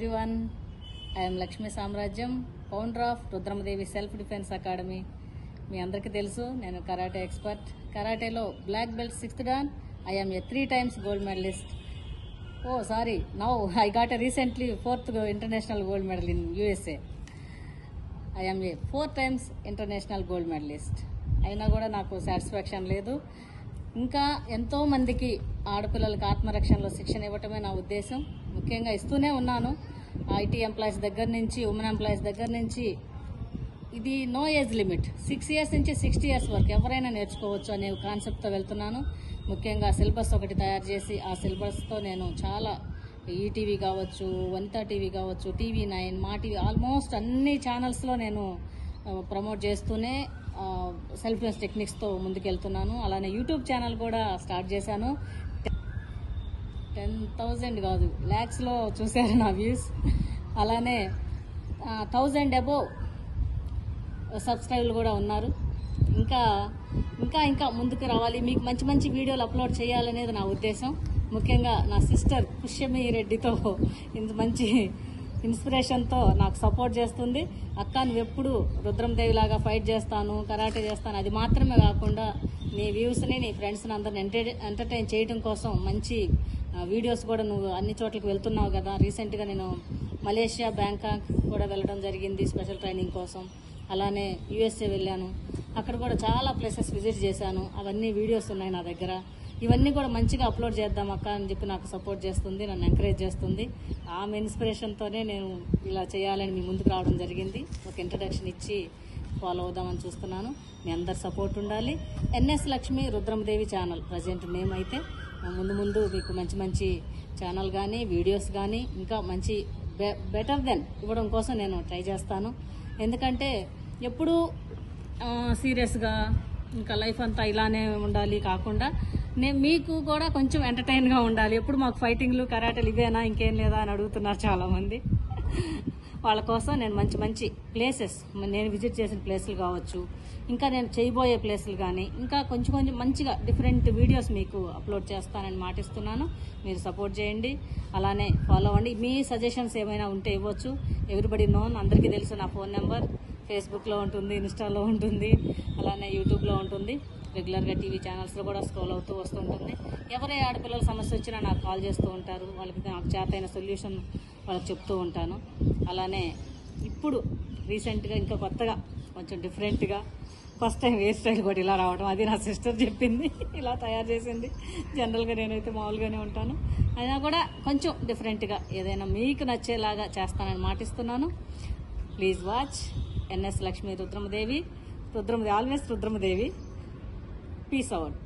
everyone. I am Lakshmi Samrajyam, founder of Rudramadevi Self Defense Academy. మీ అందరికీ తెలుసు నేను karate expert. కరాటేలో black belt 6th dan. I am a 3 times gold medalist. Oh, sorry. Now I got a recently 4th international gold medal in USA. I am a 4 times international gold medalist. అయినా కూడా నాకు satisfaction లేదు. ఇంకా ఎంతో మందికి ఆడపిల్లలకు ఆత్మరక్షణలో శిక్షణ ఇవ్వటమే నా ఉద్దేశం. ముఖ్యంగా ఇస్తూనే ఉన్నాను. ఐటీ ఎంప్లాయీస్ దగ్గర నుంచి, ఉమెన్ ఎంప్లాయీస్ దగ్గర నుంచి. ఇది నో ఏజ్ లిమిట్, 6 years నుంచి 60 years వరకు ఎవరైనా నేర్చుకోవచ్చు అనే కాన్సెప్ట్తో వెళ్తున్నాను. ముఖ్యంగా సిలబస్ ఒకటి తయారు చేసి ఆ సిలబస్తో నేను చాలా ఈటీవీ కావచ్చు, వనితా టీవీ కావచ్చు, TV9, మా టీవీ, ఆల్మోస్ట్ అన్ని ఛానల్స్లో నేను ప్రమోట్ చేస్తూనే సెల్ఫ్ డిఫెన్స్ టెక్నిక్స్తో ముందుకెళ్తున్నాను. అలానే యూట్యూబ్ ఛానల్ కూడా స్టార్ట్ చేశాను. 10,000 కాదు, ల్యాక్స్లో చూశారు నా వ్యూస్. అలానే 1000 above సబ్స్క్రైబర్లు కూడా ఉన్నారు. ఇంకా ఇంకా ఇంకా ముందుకు రావాలి, మీకు మంచి మంచి వీడియోలు అప్లోడ్ చేయాలనేది నా ఉద్దేశం. ముఖ్యంగా నా సిస్టర్ పుష్యమి రెడ్డితో ఇంత మంచి ఇన్స్పిరేషన్తో నాకు సపోర్ట్ చేస్తుంది. అక్క నువ్వు ఎప్పుడు రుద్రమదేవి లాగా ఫైట్ చేస్తాను, కరాటే చేస్తాను, అది మాత్రమే కాకుండా నీ వ్యూస్ని, నీ ఫ్రెండ్స్ని అందరిని ఎంటర్టైన్ చేయడం కోసం మంచి వీడియోస్ కూడా నువ్వు అన్ని చోట్లకి వెళ్తున్నావు కదా. రీసెంట్గా నేను మలేషియా, బ్యాంకాక్ కూడా వెళ్ళడం జరిగింది స్పెషల్ ట్రైనింగ్ కోసం. అలానే USA వెళ్ళాను, అక్కడ కూడా చాలా ప్లేసెస్ విజిట్ చేశాను. అవన్నీ వీడియోస్ ఉన్నాయి నా దగ్గర. ఇవన్నీ కూడా మంచిగా అప్లోడ్ చేద్దాం అక్క అని చెప్పి నాకు సపోర్ట్ చేస్తుంది, నన్ను ఎంకరేజ్ చేస్తుంది. ఆమె ఇన్స్పిరేషన్తోనే నేను ఇలా చేయాలని మీ ముందుకు రావడం జరిగింది. ఒక ఇంట్రడక్షన్ ఇచ్చి ఫాలో అవుదామని చూస్తున్నాను. మీ అందరి సపోర్ట్ ఉండాలి. NS Lakshmi Rudramadevi channel present name అయితే. ముందు ముందు మీకు మంచి మంచి ఛానల్ కానీ, వీడియోస్ కానీ ఇంకా మంచి బెటర్ దెన్ ఇవ్వడం కోసం నేను ట్రై చేస్తాను. ఎందుకంటే ఎప్పుడూ సీరియస్గా ఇంకా లైఫ్ అంతా ఇలానే ఉండాలి కాకుండా మీకు కూడా కొంచెం ఎంటర్టైన్గా ఉండాలి. ఎప్పుడు మాకు ఫైటింగ్లు, కరాటేలు ఇవేనా, ఇంకేం లేదా అని అడుగుతున్నారు చాలామంది. వాళ్ళ కోసం నేను మంచి మంచి ప్లేసెస్, నేను విజిట్ చేసిన ప్లేసులు కావచ్చు, ఇంకా నేను చేయబోయే ప్లేసులు కానీ, ఇంకా కొంచెం కొంచెం మంచిగా డిఫరెంట్ వీడియోస్ మీకు అప్లోడ్ చేస్తానని మాటిస్తున్నాను. మీరు సపోర్ట్ చేయండి, అలానే ఫాలో అవ్వండి. మీ సజెషన్స్ ఏమైనా ఉంటే ఇవ్వచ్చు. ఎవ్రీబడి నోన్, అందరికీ తెలుసు నా ఫోన్ నెంబర్. ఫేస్బుక్లో ఉంటుంది, ఇన్స్టాలో ఉంటుంది, అలానే యూట్యూబ్లో ఉంటుంది. రెగ్యులర్గా టీవీ ఛానల్స్లో కూడా స్క్రోల్ అవుతూ వస్తుంటుంది. ఎవరే ఆడపిల్లల సమస్య వచ్చినా నాకు కాల్ చేస్తూ ఉంటారు. వాళ్ళకి నాకు చేతైన సొల్యూషన్ వాళ్ళకి చెప్తూ ఉంటాను. అలానే ఇప్పుడు రీసెంట్గా ఇంకా కొత్తగా కొంచెం డిఫరెంట్గా ఫస్ట్ టైం హెయిర్ స్టైల్ కూడా ఇలా రావడం, అది నా సిస్టర్ చెప్పింది, ఇలా తయారు చేసింది. జనరల్గా నేనైతే మామూలుగానే ఉంటాను, అయినా కూడా కొంచెం డిఫరెంట్గా ఏదైనా మీకు నచ్చేలాగా చేస్తానని మాటిస్తున్నాను. Please watch NS Lakshmi Rudramadevi. Always Rudramadevi. Peace out.